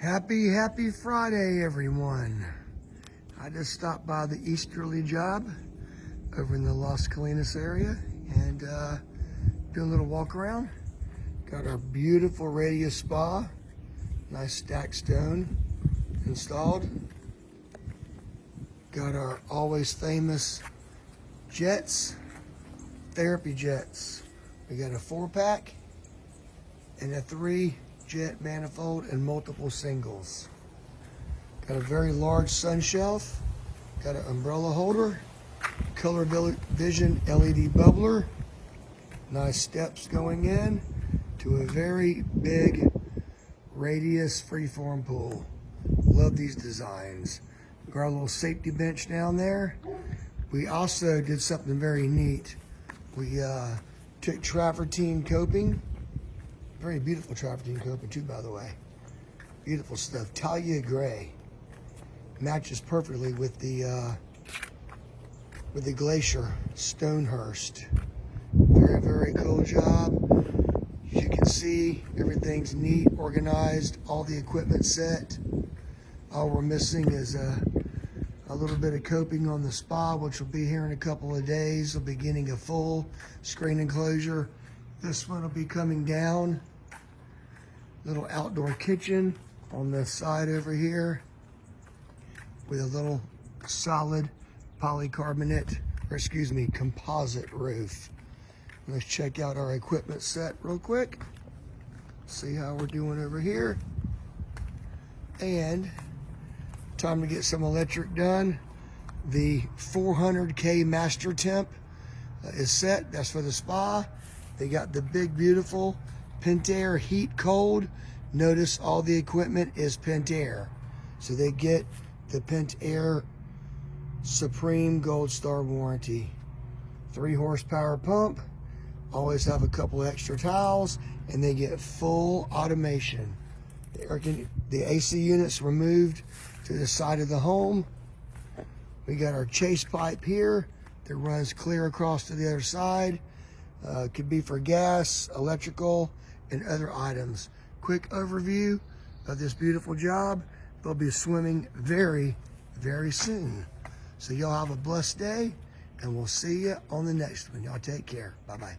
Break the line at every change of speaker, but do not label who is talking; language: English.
Happy Friday, everyone. I just stopped by the easterly job over in the Las Colinas area and doing a little walk around. Got our beautiful radius spa, nice stacked stone installed. Got our always famous jets, therapy jets. We got a 4-pack and a 3-jet manifold and multiple singles. Got a very large sun shelf. Got an umbrella holder, color vision LED bubbler. Nice steps going in to a very big radius freeform pool. Love these designs. Got a little safety bench down there. We also did something very neat. We took travertine coping. Very beautiful travertine coping too, by the way. Beautiful stuff. Talia gray. Matches perfectly with the Glacier Stonehurst. Very cool job. As you can see, everything's neat, organized, all the equipment set. All we're missing is a little bit of coping on the spa, which will be here in a couple of days. We'll be getting a full screen enclosure. This one will be coming down. Little outdoor kitchen on the side over here with a little solid polycarbonate, or excuse me, composite roof. Let's check out our equipment set real quick. See how we're doing over here. And time to get some electric done. The 400K master temp is set. That's for the spa. They got the big, beautiful Pentair heat cold. Notice all the equipment is Pentair. So they get the Pentair Supreme Gold Star warranty. 3 horsepower pump. Always have a couple extra towels, and they get full automation. The AC units removed to the side of the home. We got our chase pipe here that runs clear across to the other side. Could be for gas, electrical, and other items. Quick overview of this beautiful job. They'll be swimming very soon. So y'all have a blessed day, and we'll see you on the next one. Y'all take care. Bye-bye.